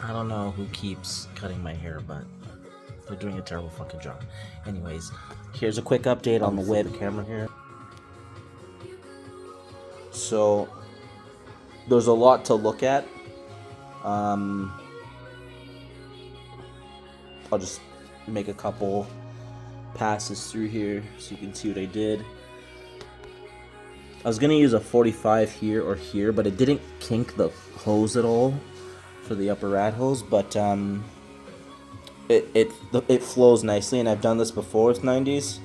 I don't know who keeps cutting my hair, but they're doing a terrible fucking job. Anyways, here's a quick update on the web camera here. So there's a lot to look at. I'll just make a couple passes through here so you can see what I did. I was gonna use a 45 here or here, but it didn't kink the hose at all for the upper rat hose, but it flows nicely, and I've done this before with 90s,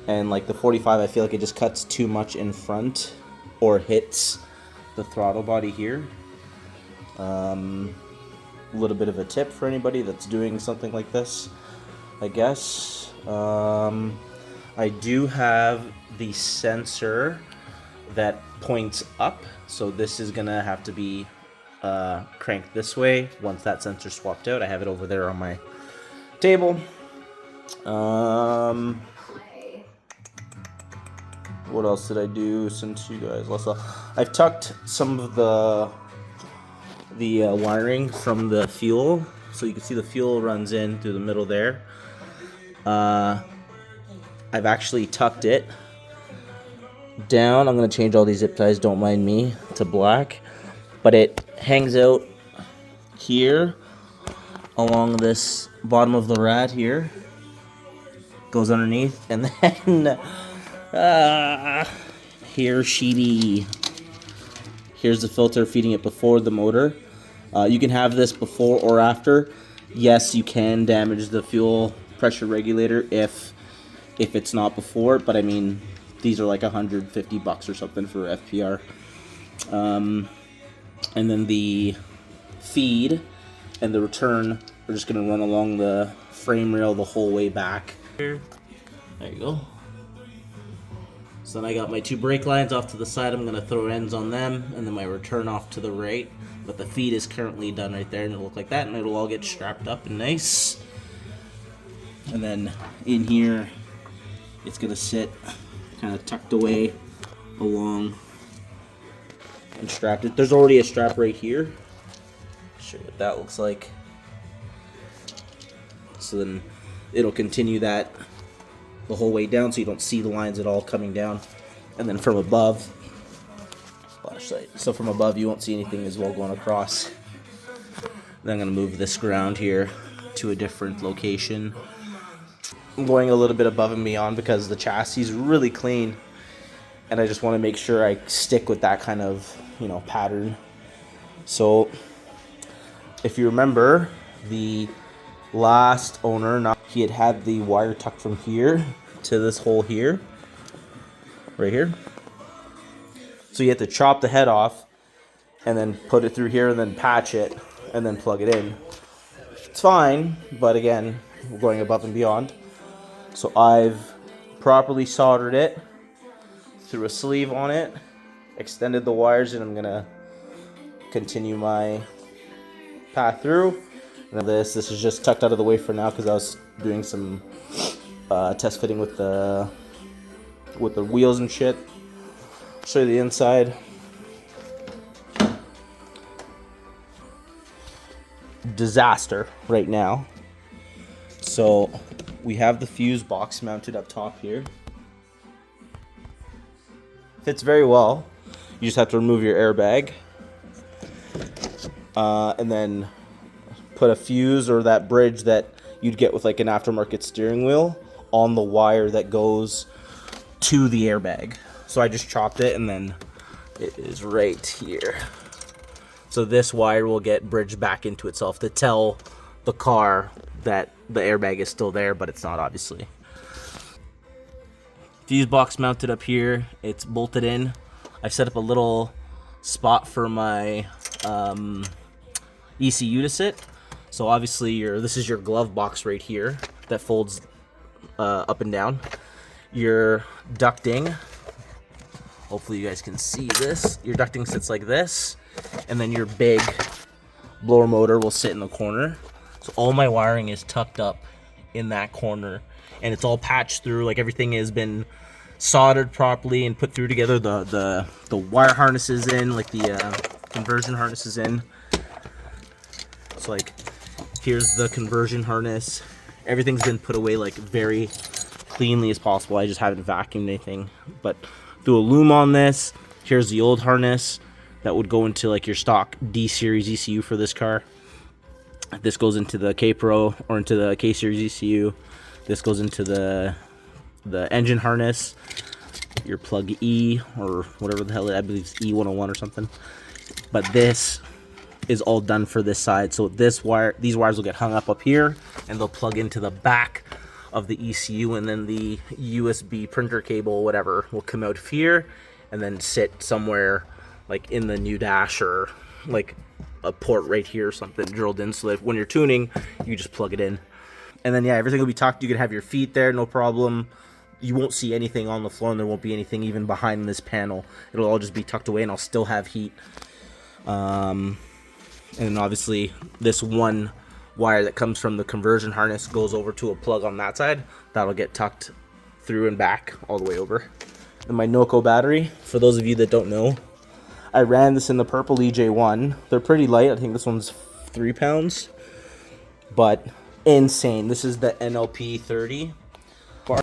and like the 45, I feel like it just cuts too much in front or hits the throttle body here. A little bit of a tip for anybody that's doing something like this, I guess. I do have the sensor that points up, so this is gonna have to be cranked this way. Once that sensor swapped out, I have it over there on my table. What else did I do since you guys last saw? I've tucked some of the wiring from the fuel, so you can see the fuel runs in through the middle there. I've actually tucked it down. I'm going to change all these zip ties, don't mind me, to black. But it hangs out here along this bottom of the rad here. Goes underneath, and then here, sheety. Here's the filter feeding it before the motor. You can have this before or after. Yes, you can damage the fuel pressure regulator if it's not before, but I mean, these are like $150 or something for FPR. And then the feed and the return are just going to run along the frame rail the whole way back. There you go. So then I got my two brake lines off to the side. I'm going to throw ends on them, and then my return off to the right. But the feed is currently done right there, and it'll look like that, and it'll all get strapped up and nice. And then in here, it's going to sit kind of tucked away along and strapped it. There's already a strap right here. Show you what that looks like. So then it'll continue that the whole way down, so you don't see the lines at all coming down. And then from above, flashlight. So from above, you won't see anything as well going across. Then I'm going to move this ground here to a different location. I'm going a little bit above and beyond because the chassis is really clean, and I just want to make sure I stick with that kind of, pattern. So if you remember, the last owner, he had the wire tucked from here to this hole here, right here. So you have to chop the head off and then put it through here and then patch it and then plug it in. It's fine, but again, we're going above and beyond. So I've properly soldered it, threw a sleeve on it, extended the wires, and I'm gonna continue my path through. This is just tucked out of the way for now because I was doing some test fitting with the wheels and shit. Show you the inside. Disaster right now. So we have the fuse box mounted up top here. Fits very well. You just have to remove your airbag and then put a fuse or that bridge that you'd get with like an aftermarket steering wheel on the wire that goes to the airbag. So I just chopped it, and then it is right here. So this wire will get bridged back into itself to tell the car that the airbag is still there, but it's not, obviously. Fuse box mounted up here. It's bolted in. I've set up a little spot for my ECU to sit. So obviously this is your glove box right here that folds up and down. Your ducting, hopefully you guys can see this. Your ducting sits like this, and then your big blower motor will sit in the corner. So all my wiring is tucked up in that corner, and it's all patched through. Like, everything has been soldered properly and put through together. The wire harnesses in, like the conversion harnesses in. looks like. Here's the conversion harness. Everything's been put away like very cleanly as possible. I just haven't vacuumed anything, but do a loom on this. Here's the old harness that would go into like your stock D series ECU for this car. This goes into the K Pro or into the K series ECU. This goes into the engine harness, your plug E or whatever the hell I believe it's E101 or something. But this is all done for this side. So these wires will get hung up here, and they'll plug into the back of the ECU, and then the USB printer cable, whatever, will come out of here and then sit somewhere like in the new dash or like a port right here or something drilled in, so that when you're tuning, you just plug it in. And then yeah, everything will be tucked. You can have your feet there, no problem. You won't see anything on the floor, and there won't be anything even behind this panel. It'll all just be tucked away, and I'll still have heat. And then obviously this one wire that comes from the conversion harness goes over to a plug on that side. That'll get tucked through and back all the way over. And my Noco battery, for those of you that don't know, I ran this in the purple EJ1. They're pretty light. I think this one's 3 pounds, but insane. This is the NLP 30 bar.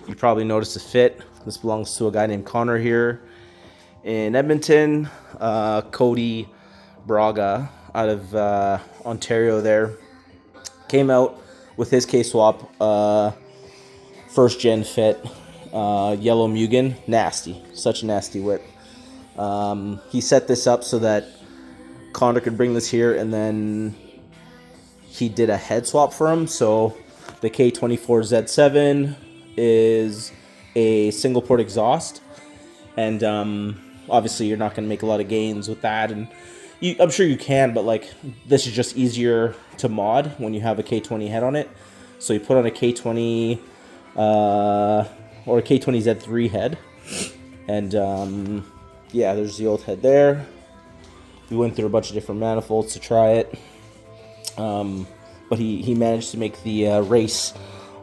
You probably noticed the fit. This belongs to a guy named Connor here in Edmonton. Cody Braga out of Ontario there came out with his K-swap first gen fit, yellow Mugen. Nasty, such a nasty whip. He set this up so that Connor could bring this here, and then he did a head swap for him. So the K24 Z7 is a single port exhaust, and obviously you're not going to make a lot of gains with that, and I'm sure you can, but like this is just easier to mod when you have a K20 head on it. So you put on a K20 or a K20 Z3 head, and yeah, there's the old head there. We went through a bunch of different manifolds to try it, but he managed to make the race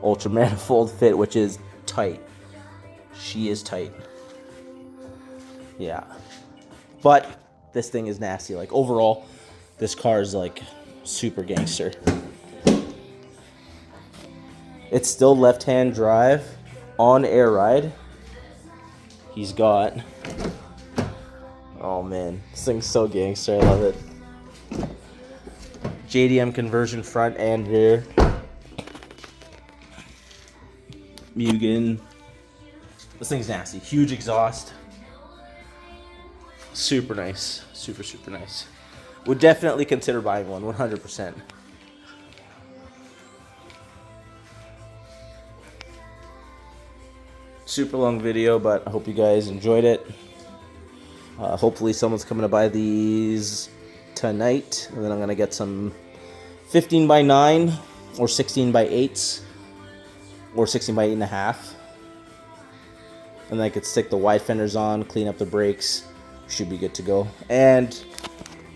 ultra manifold fit, which is tight. She is tight. Yeah, but this thing is nasty. Like overall, this car is like super gangster. It's still left-hand drive on air ride. He's got, oh man, this thing's so gangster. I love it. JDM conversion front and rear. Mugen. This thing's nasty. Huge exhaust. Super nice. Super, super nice. Would definitely consider buying one, 100%. Super long video, but I hope you guys enjoyed it. Hopefully someone's coming to buy these tonight, and then I'm going to get some 15 by 9 or 16 by 8s or 16 by 8.5. And then I could stick the wide fenders on, clean up the brakes. Should be good to go. And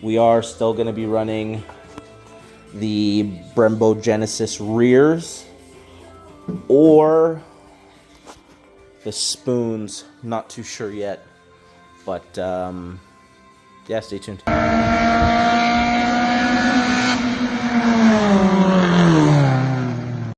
we are still going to be running the Brembo Genesis rears or the spoons. Not too sure yet. But yeah, stay tuned.